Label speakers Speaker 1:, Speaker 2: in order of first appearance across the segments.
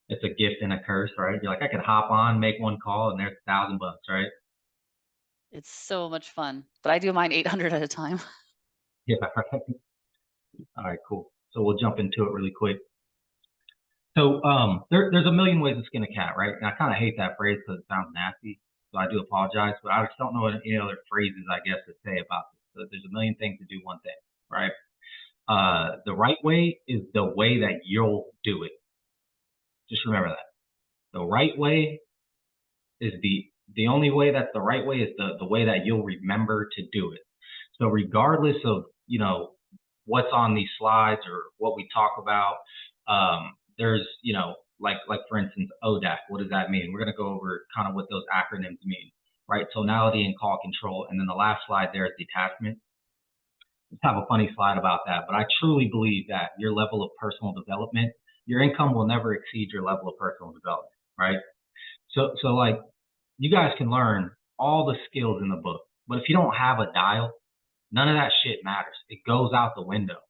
Speaker 1: It's a gift and a curse, right? You're like, I could hop on, make one call, and there's $1,000, right?
Speaker 2: It's so much fun, but I do mine 800 at a time.
Speaker 1: Yeah, right. All right, cool. So we'll jump into it really quick. So there's a million ways to skin a cat, right? And I kind of hate that phrase because it sounds nasty. So I do apologize, but I just don't know any other phrases, I guess, to say about this. So there's a million things to do one thing, right? The right way is the way that you'll do it. Just remember that. The right way is the only way that's the right way is the way that you'll remember to do it. So regardless of, what's on these slides or what we talk about, there's, like for instance, ODAC, what does that mean? We're going to go over kind of what those acronyms mean, right? Tonality and call control. And then the last slide there is detachment. Let's have a funny slide about that, but I truly believe that your level of personal development, your income will never exceed your level of personal development, right? So like you guys can learn all the skills in the book, but if you don't have a dial, none of that shit matters. It goes out the window.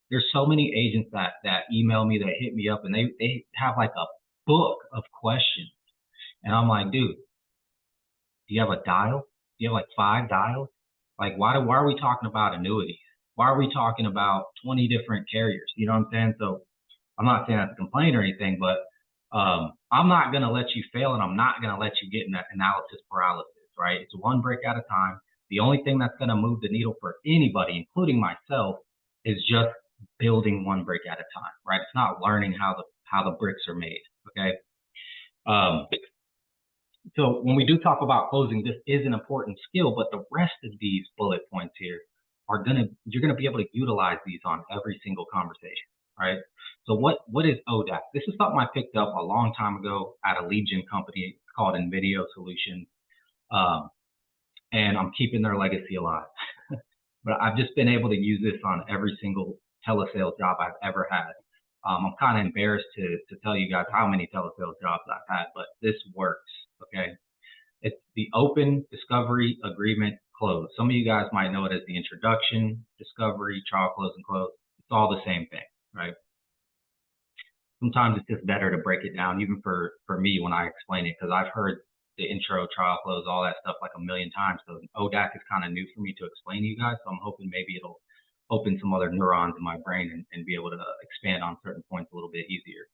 Speaker 1: There's so many agents that email me, that hit me up, and they have like a book of questions. And I'm like, dude, do you have a dial? Do you have like 5 dials? Like why are we talking about annuities? Why are we talking about 20 different carriers? You know what I'm saying? So I'm not saying that's a complaint or anything, but I'm not going to let you fail, and I'm not going to let you get in that analysis paralysis, right? It's one brick at a time. The only thing that's going to move the needle for anybody, including myself, is just building one brick at a time, right? It's not learning how the bricks are made, okay? So when we do talk about closing, this is an important skill, but the rest of these bullet points here you're gonna be able to utilize these on every single conversation, right? So what is ODAC? This is something I picked up a long time ago at a lead gen company called NVIDIA Solutions, and I'm keeping their legacy alive. But I've just been able to use this on every single telesales job I've ever had. I'm kind of embarrassed to tell you guys how many telesales jobs I've had, but this works, okay? It's the open, discovery, agreement, close. Some of you guys might know it as the introduction, discovery, trial, close, and close. It's all the same thing, right? Sometimes it's just better to break it down, even for me when I explain it, because I've heard the intro, trial, close, all that stuff like a million times. So ODAC is kind of new for me to explain to you guys. So I'm hoping maybe it'll open some other neurons in my brain and be able to expand on certain points a little bit easier.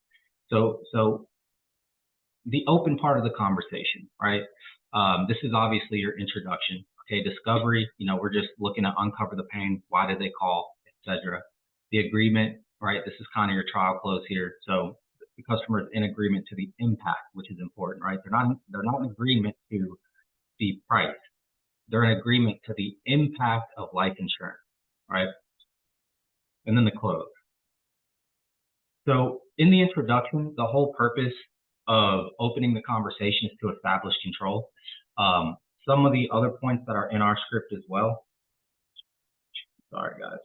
Speaker 1: So the open part of the conversation, right? This is obviously your introduction. Okay, discovery, we're just looking to uncover the pain. Why did they call, etc. The agreement, right? This is kind of your trial close here. So the customer is in agreement to the impact, which is important, right? They're not in agreement to the price. They're in agreement to the impact of life insurance, right? And then the close. So in the introduction, the whole purpose of opening the conversation is to establish control. Some of the other points that are in our script as well. Sorry, guys.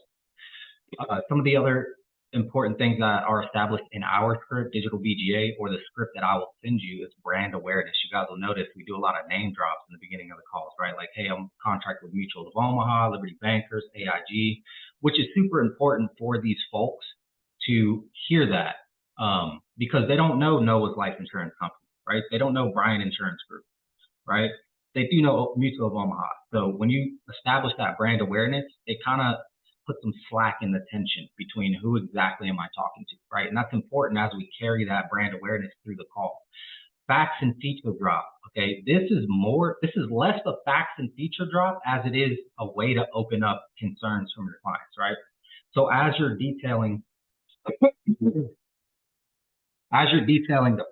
Speaker 1: Some of the other important things that are established in our script, DigitalBGA, or the script that I will send you, is brand awareness. You guys will notice we do a lot of name drops in the beginning of the calls, right? Like, hey, I'm contracted with Mutual of Omaha, Liberty Bankers, AIG, which is super important for these folks to hear that, because they don't know Noah's Life Insurance Company, right? They don't know Bryan Insurance Group, right? They do know Mutual of Omaha. So when you establish that brand awareness, it kind of puts some slack in the tension between who exactly am I talking to, right? And that's important as we carry that brand awareness through the call. Facts and feature drop, okay? This is less a facts and feature drop as it is a way to open up concerns from your clients, right? So as you're detailing the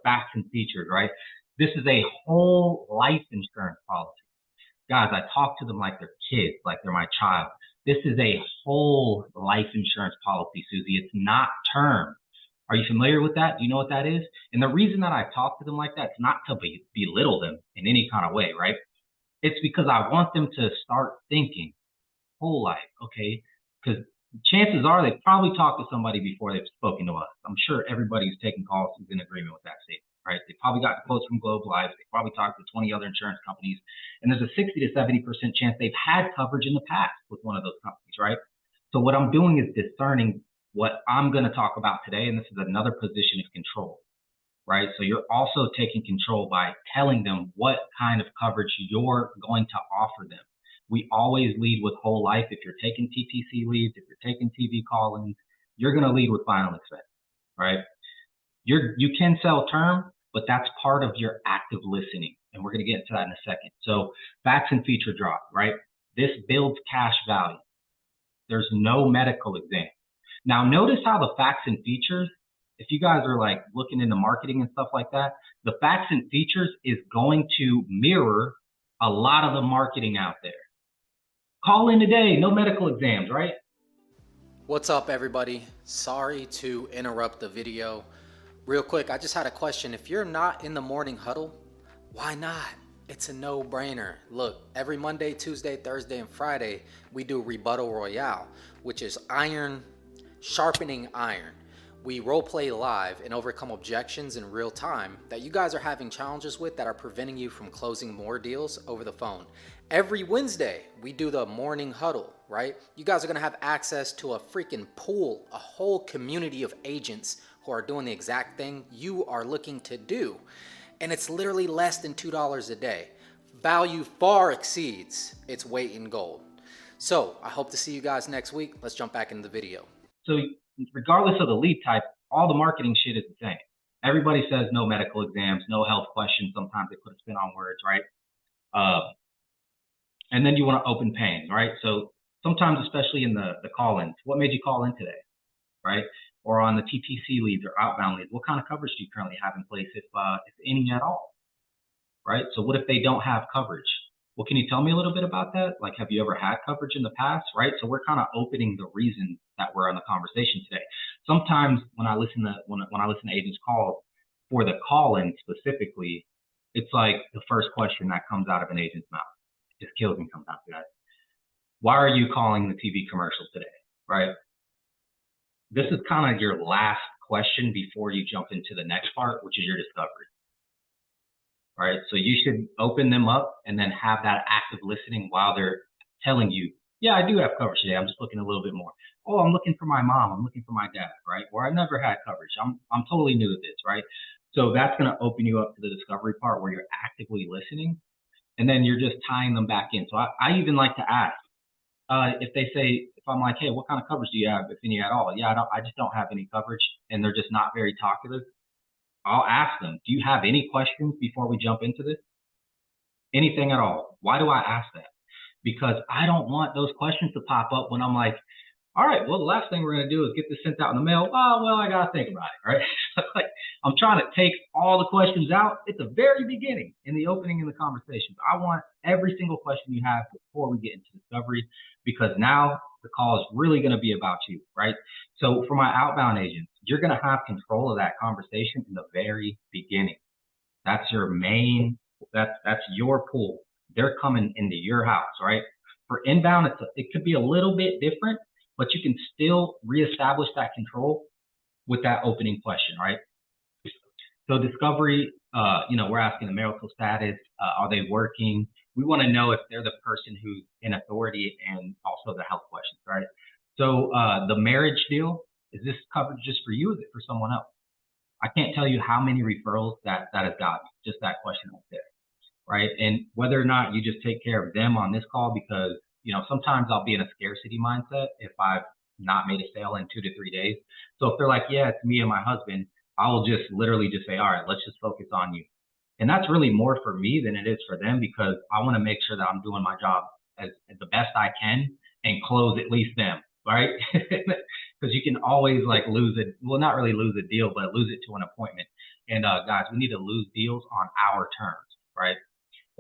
Speaker 1: facts and features, right? This is a whole life insurance policy. Guys, I talk to them like they're kids, like they're my child. This is a whole life insurance policy, Susie. It's not term. Are you familiar with that? Do you know what that is? And the reason that I talk to them like that is not to belittle them in any kind of way, right? It's because I want them to start thinking whole life, okay? Because chances are they've probably talked to somebody before they've spoken to us. I'm sure everybody who's taking calls is in agreement with that statement, right? They probably got quotes from Globe Life. They probably talked to 20 other insurance companies. And there's a 60 to 70% chance they've had coverage in the past with one of those companies, right? So what I'm doing is discerning what I'm going to talk about today. And this is another position of control. right? So you're also taking control by telling them what kind of coverage you're going to offer them. We always lead with whole life. If you're taking TTC leads, if you're taking TV call-ins, you're going to lead with final expense, right? You can sell term, but that's part of your active listening. And we're going to get into that in a second. So facts and feature drop, right? This builds cash value. There's no medical exam. Now notice how the facts and features, if you guys are like looking into marketing and stuff like that, the facts and features is going to mirror a lot of the marketing out there. Call in today, no medical exams, right?
Speaker 3: What's up, everybody? Sorry to interrupt the video. Real quick, I just had a question. If you're not in the morning huddle, why not? It's a no-brainer. Look, every Monday, Tuesday, Thursday, and Friday, we do Rebuttal Royale, which is iron sharpening iron. We role play live and overcome objections in real time that you guys are having challenges with that are preventing you from closing more deals over the phone. Every Wednesday, we do the morning huddle, right? You guys are gonna have access to a freaking pool, a whole community of agents who are doing the exact thing you are looking to do. And it's literally less than $2 a day. Value far exceeds its weight in gold. So I hope to see you guys next week. Let's jump back into the video.
Speaker 1: So regardless of the lead type, all the marketing shit is the same. Everybody says no medical exams, no health questions. Sometimes they put a spin on words, right? And then you want to open paying, right? So sometimes, especially in the call-ins, what made you call in today, right? Or on the TTC leads or outbound leads, what kind of coverage do you currently have in place, if any at all, right? So what if they don't have coverage? Well, can you tell me a little bit about that? Like, have you ever had coverage in the past, right? So we're kind of opening the reason that we're on the conversation today. Sometimes when I listen to when I listen to agents' calls for the call-in specifically, it's like the first question that comes out of an agent's mouth. It just kills me sometimes, guys. Why are you calling the TV commercial today, right? This is kind of your last question before you jump into the next part, which is your discovery. Right, so you should open them up and then have that active listening while they're telling you, yeah, I do have coverage today. I'm just looking a little bit more. Oh, I'm looking for my mom. I'm looking for my dad, right? Or I never had coverage. I'm totally new to this, right? So that's going to open you up to the discovery part where you're actively listening, and then you're just tying them back in. So I even like to ask if they say, if I'm like, hey, what kind of coverage do you have, if any at all? Yeah, I just don't have any coverage, and they're just not very talkative. I'll ask them, do you have any questions before we jump into this? Anything at all. Why do I ask that? Because I don't want those questions to pop up when I'm like, all right, well, the last thing we're going to do is get this sent out in the mail. Oh, well, I got to think about it, right? Like, I'm trying to take all the questions out at the very beginning, in the opening in the conversation. I want every single question you have before we get into discovery, because now the call is really going to be about you, right? So for my outbound agents, you're going to have control of that conversation in the very beginning. That's your main, that's your pool. They're coming into your house, right? For inbound, it could be a little bit different, but you can still reestablish that control with that opening question, right? So discovery, we're asking the marital status, are they working? We want to know if they're the person who's in authority, and also the health questions, right? So the marriage deal, is this coverage just for you? Or is it for someone else? I can't tell you how many referrals that has gotten, just that question right there, right? And whether or not you just take care of them on this call, because, sometimes I'll be in a scarcity mindset if I've not made a sale in 2 to 3 days. So if they're like, yeah, it's me and my husband, I will just literally just say, all right, let's just focus on you. And that's really more for me than it is for them, because I want to make sure that I'm doing my job as the best I can and close at least them, right? Because you can always like not really lose a deal, but lose it to an appointment. And guys, we need to lose deals on our terms, right?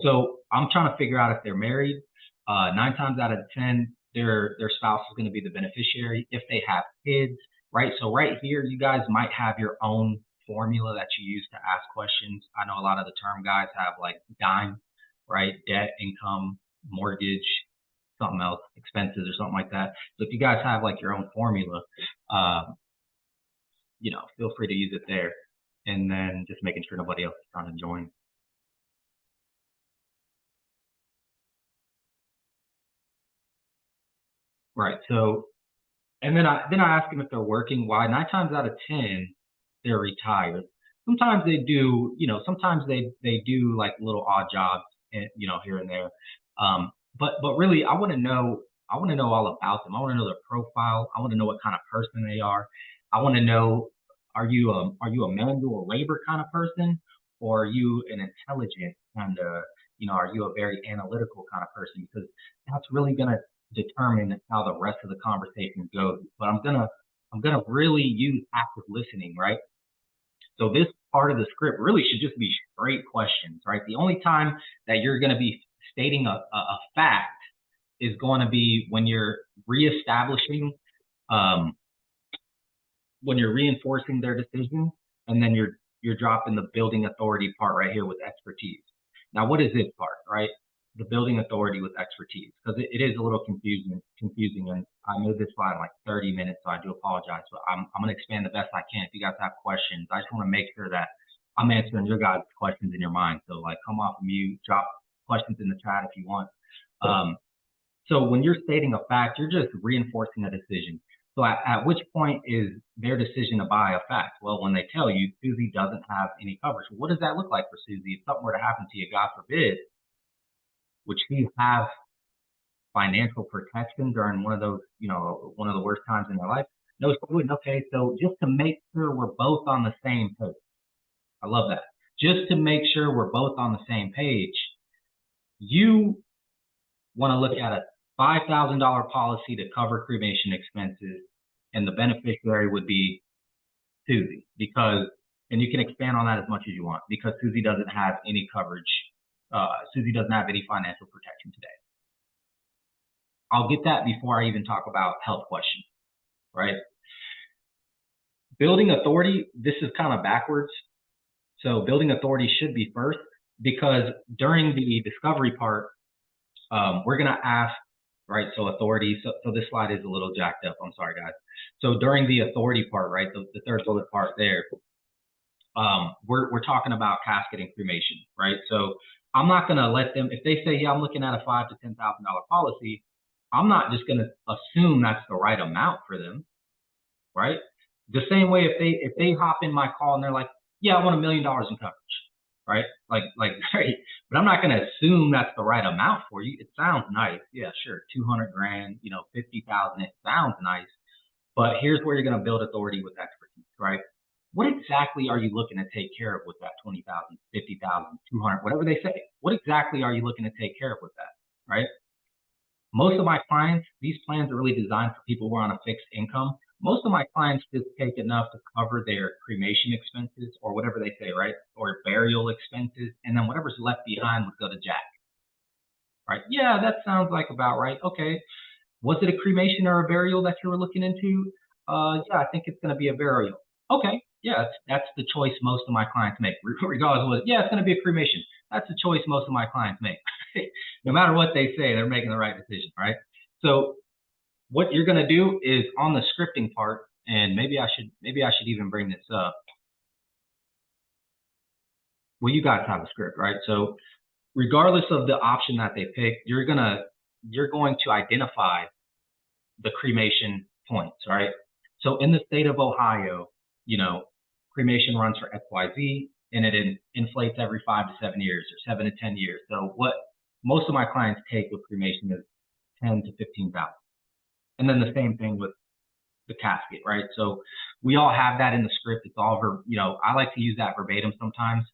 Speaker 1: So I'm trying to figure out if they're married. 9 times out of 10, their spouse is going to be the beneficiary. If they have kids, right? So right here, you guys might have your own formula that you use to ask questions. I know a lot of the term guys have like DIME, right? Debt, income, mortgage, something else, expenses or something like that. So if you guys have like your own formula, feel free to use it there. And then just making sure nobody else is trying to join. Right. So, and then I ask them if they're working. Why? 9 times out of 10, they're retired. sometimes they do, sometimes they do like little odd jobs, and here and there. But really, I want to know all about them. I want to know their profile. I want to know what kind of person they are. I want to know, are you a manual labor kind of person, or are you an intelligent kind of, are you a very analytical kind of person? Because that's really going to determine how the rest of the conversation goes. But I'm gonna really use active listening, right? So this part of the script really should just be straight questions, right? The only time that you're going to be stating a fact is going to be when you're reestablishing, when you're reinforcing their decision, and then you're dropping the building authority part right here with expertise. Now, what is this part, right? The building authority with expertise, because it is a little confusing, and I made this slide in like 30 minutes, so I do apologize. But I'm going to expand the best I can. If you guys have questions, I just want to make sure that I'm answering your guys' questions in your mind. So like, come off of mute, drop questions in the chat if you want. So when you're stating a fact, you're just reinforcing a decision. So at which point is their decision to buy a fact? Well, when they tell you Susie doesn't have any coverage, what does that look like for Susie? If something were to happen to you, God forbid, would she have financial protection during one of those, one of the worst times in their life? No, she wouldn't. Okay, so just to make sure we're both on the same page, I love that. Just to make sure we're both on the same page, you want to look at a $5,000 policy to cover cremation expenses, and the beneficiary would be Susie, because, and you can expand on that as much as you want, because Susie doesn't have any coverage. Susie doesn't have any financial protection today. I'll get that before I even talk about health questions, right? Building authority, this is kind of backwards. So building authority should be first, because during the discovery part, we're going to ask, right? So authority, so this slide is a little jacked up. I'm sorry, guys. So during the authority part, right, the third bullet part there, we're talking about casket and cremation, right? So I'm not going to let them, if they say, yeah, I'm looking at a $5,000 to $10,000 policy, I'm not just going to assume that's the right amount for them, right? The same way if they hop in my call and they're like, yeah, I want $1 million in coverage, right? Like great, but I'm not going to assume that's the right amount for you. It sounds nice, yeah, sure, 200 grand, 50,000. It sounds nice, but here's where you're going to build authority with expertise, right? What exactly are you looking to take care of with that 20,000, 50,000, 200, whatever they say? What exactly are you looking to take care of with that, right? Most of my clients, these plans are really designed for people who are on a fixed income. Most of my clients just take enough to cover their cremation expenses or whatever they say, right? Or burial expenses. And then whatever's left behind would go to Jack, right? Yeah, that sounds like about right. Okay. Was it a cremation or a burial that you were looking into? Yeah, I think it's going to be a burial. Okay. Yeah, that's the choice most of my clients make. Regardless of what, yeah, it's going to be a cremation. That's the choice most of my clients make. No matter what they say, they're making the right decision, right? So what you're going to do is on the scripting part, and maybe I should even bring this up. Well, you guys have a script, right? So regardless of the option that they pick, you're going to identify the cremation points, right? So in the state of Ohio, cremation runs for XYZ, and it inflates every 5 to 7 years or 7 to 10 years. So what most of my clients take with cremation is 10 to 15,000. And then the same thing with the casket, right? So we all have that in the script. It's all, I like to use that verbatim sometimes,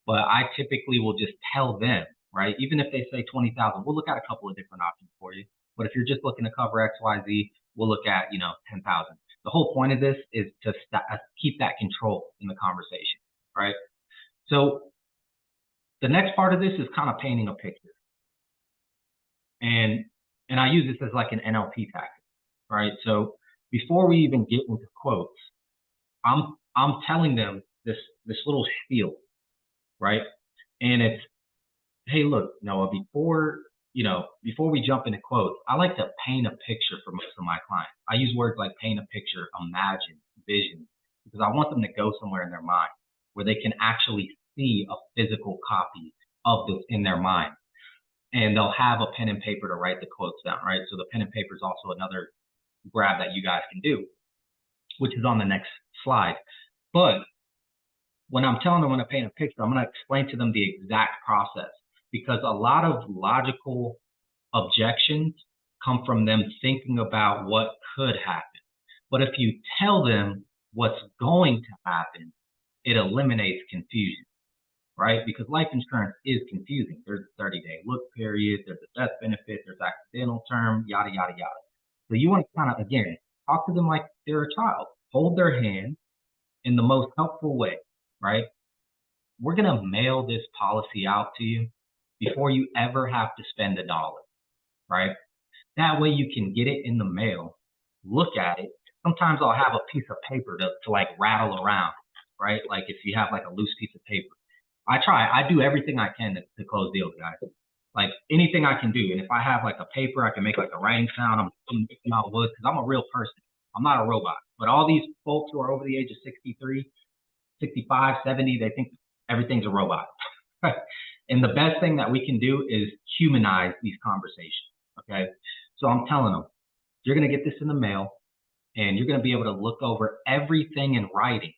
Speaker 1: but I typically will just tell them, right? Even if they say 20,000, we'll look at a couple of different options for you. But if you're just looking to cover XYZ, we'll look at, 10,000. The whole point of this is to keep that control in the conversation, right? So the next part of this is kind of painting a picture. And I use this as like an NLP tactic, right? So before we even get into quotes, I'm telling them this little spiel, right? And it's, hey, look, Noah, before we jump into quotes, I like to paint a picture for most of my clients. I use words like paint a picture, imagine, vision, because I want them to go somewhere in their mind where they can actually see a physical copy of this in their mind. And they'll have a pen and paper to write the quotes down, right? So the pen and paper is also another grab that you guys can do, which is on the next slide. But when I'm telling them when to paint a picture, I'm going to explain to them the exact process, because a lot of logical objections come from them thinking about what could happen. But if you tell them what's going to happen, it eliminates confusion, right? Because life insurance is confusing. There's a 30-day look period, there's a death benefit, there's accidental term, yada, yada, yada. So you want to kind of, again, talk to them like they're a child. Hold their hand in the most helpful way, right? We're going to mail this policy out to you before you ever have to spend $1, right? That way you can get it in the mail, look at it. Sometimes I'll have a piece of paper to like rattle around, right? Like if you have like a loose piece of paper. I do everything I can to close deals, guys. Like anything I can do. And if I have like a paper, I can make like a writing sound. I'm picking out wood because I'm a real person. I'm not a robot. But all these folks who are over the age of 63, 65, 70, they think everything's a robot. And the best thing that we can do is humanize these conversations, okay? So I'm telling them, you're going to get this in the mail, and you're going to be able to look over everything in writing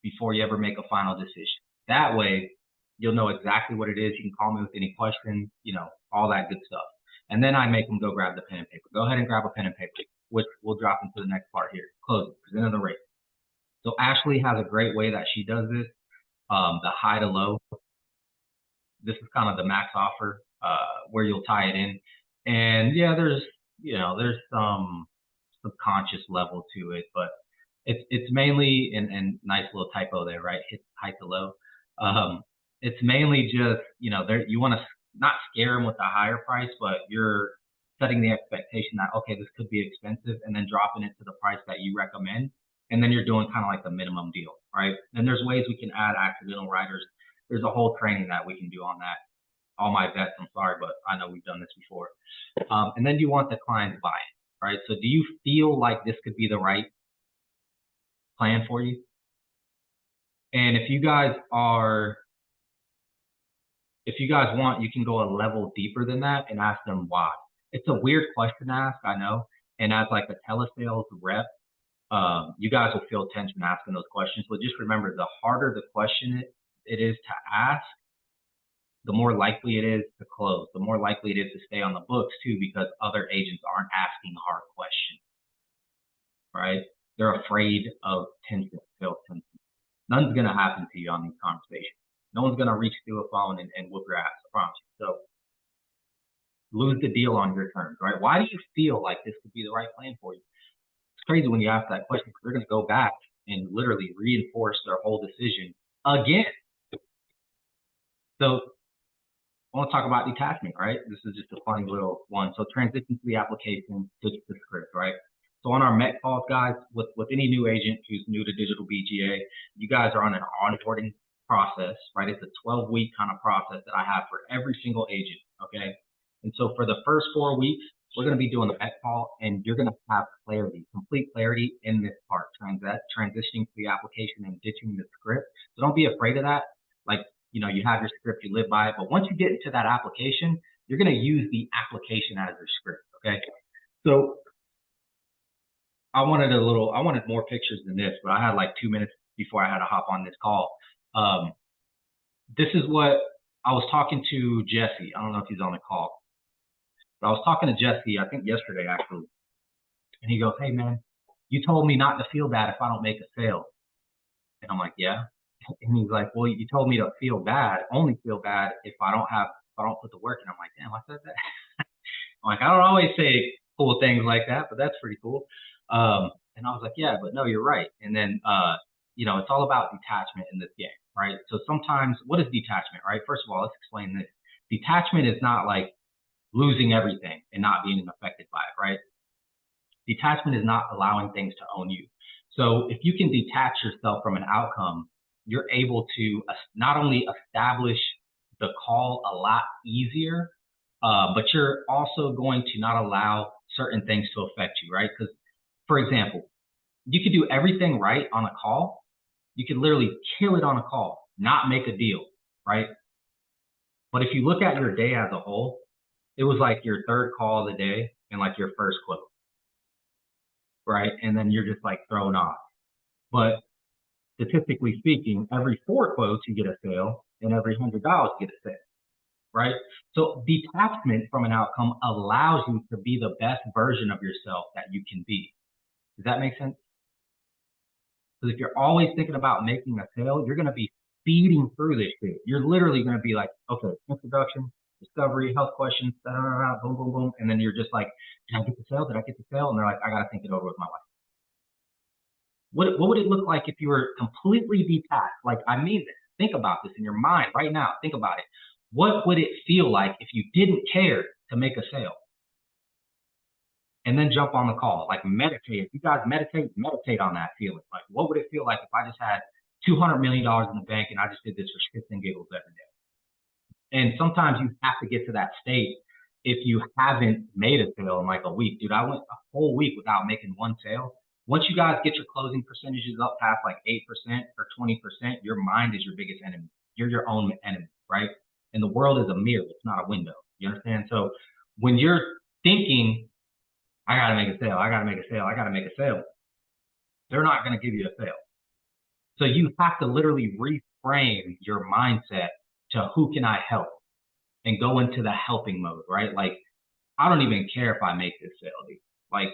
Speaker 1: before you ever make a final decision. That way, you'll know exactly what it is. You can call me with any questions, you know, all that good stuff. And then I make them go grab the pen and paper. Go ahead and grab a pen and paper, which we'll drop into the next part here. Closing, presenting the rate. So Ashley has a great way that she does this, the high to low. This is kind of the max offer, where you'll tie it in. And yeah, there's some subconscious level to it, but it's mainly, and nice little typo there, right? Hit high to low. It's mainly just, you know, there, you want to not scare them with a higher price, but you're setting the expectation that, okay, this could be expensive, and then dropping it to the price that you recommend. And then you're doing kind of like the minimum deal, right? And there's ways we can add accidental riders. There's a whole training that we can do on that. All my vets, I'm sorry, but I know we've done this before. And then you want the client to buy it, right? So do you feel like this could be the right plan for you? And if you guys want, you can go a level deeper than that and ask them why. It's a weird question to ask, I know. And as like a telesales rep, you guys will feel tension asking those questions. But just remember, the harder the question it is to ask, the more likely it is to close, the more likely it is to stay on the books too, because other agents aren't asking hard questions, right? They're afraid of tension, sales tension. None's going to happen to you on these conversations. No one's going to reach through a phone and whoop your ass, I promise you. So lose the deal on your terms, right? Why do you feel like this could be the right plan for you? It's crazy when you ask that question, because they're going to go back and literally reinforce their whole decision again. So I want to talk about detachment, right? This is just a funny little one. So transition to the application to the script, right? So on our Met calls, guys, with any new agent who's new to DigitalBGA, you guys are on an onboarding process, right? It's a 12-week kind of process that I have for every single agent, okay? And so for the first 4 weeks, we're going to be doing the Met call, and you're going to have clarity, complete clarity in this part, transitioning to the application and ditching the script. So don't be afraid of that. Like, you know, you have your script, you live by it, but once you get into that application, you're going to use the application as your script, okay? So I wanted more pictures than this, but I had like 2 minutes before I had to hop on this call. This is what I was talking to Jesse. I don't know if he's on the call, but I was talking to Jesse, I think yesterday actually. And he goes, "Hey man, you told me not to feel bad if I don't make a sale." And I'm like, "Yeah." And he's like, "Well, you told me to only feel bad if I don't put the work in." I'm like, "Damn, I said that." I'm like, I don't always say cool things like that, but that's pretty cool. And I was like, "Yeah, but no, you're right." And then, you know, it's all about detachment in this game, right? So sometimes, what is detachment, right? First of all, let's explain this. Detachment is not like losing everything and not being affected by it, right? Detachment is not allowing things to own you. So if you can detach yourself from an outcome, you're able to not only establish the call a lot easier, but you're also going to not allow certain things to affect you, right? Because, for example, you could do everything right on a call. You could literally kill it on a call, not make a deal, right? But if you look at your day as a whole, it was like your third call of the day and like your first quote, right? And then you're just like thrown off. But statistically speaking, every 4 quotes you get a sale, and every $100 you get a sale, right? So detachment from an outcome allows you to be the best version of yourself that you can be. Does that make sense? Because if you're always thinking about making a sale, you're going to be speeding through this shit. You're literally going to be like, okay, introduction, discovery, health questions, da, da, da, da, boom, boom, boom. And then you're just like, did I get the sale? Did I get the sale? And they're like, I got to think it over with my wife. What would it look like if you were completely detached? Like, I mean this. Think about this in your mind right now. Think about it. What would it feel like if you didn't care to make a sale? And then jump on the call, like meditate. If you guys meditate on that feeling. Like, what would it feel like if I just had $200 million in the bank and I just did this for shits and giggles every day? And sometimes you have to get to that state if you haven't made a sale in like a week. Dude, I went a whole week without making one sale. Once you guys get your closing percentages up past like 8% or 20%, your mind is your biggest enemy. You're your own enemy, right? And the world is a mirror. It's not a window. You understand? So when you're thinking, I got to make a sale, I got to make a sale, I got to make a sale, they're not going to give you a sale. So you have to literally reframe your mindset to who can I help and go into the helping mode, right? Like, I don't even care if I make this sale, dude. Like,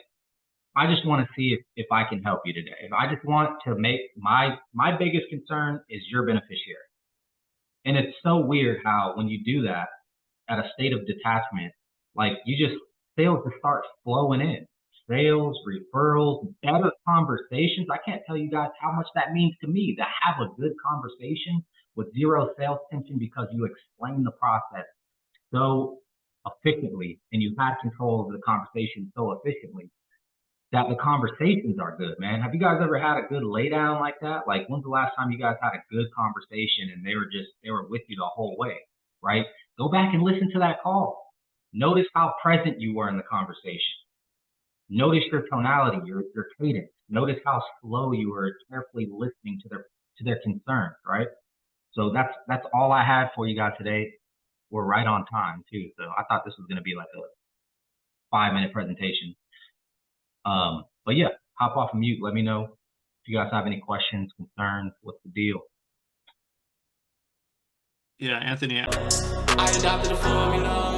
Speaker 1: I just want to see if I can help you today. If I just want to make my biggest concern is your beneficiary. And it's so weird how when you do that at a state of detachment, like sales just start flowing in. Sales, referrals, better conversations. I can't tell you guys how much that means to me to have a good conversation with zero sales tension because you explain the process so efficiently and you had control of the conversation so efficiently that the conversations are good, man. Have you guys ever had a good lay down like that? Like, when's the last time you guys had a good conversation and they were with you the whole way, right? Go back and listen to that call. Notice how present you were in the conversation. Notice your tonality, your cadence. Notice how slow you were carefully listening to their concerns, right? So that's all I had for you guys today. We're right on time too. So I thought this was going to be like a 5-minute presentation. But yeah, hop off of mute. Let me know if you guys have any questions, concerns. What's the deal?
Speaker 4: Yeah, Anthony.
Speaker 5: I adopted a formula.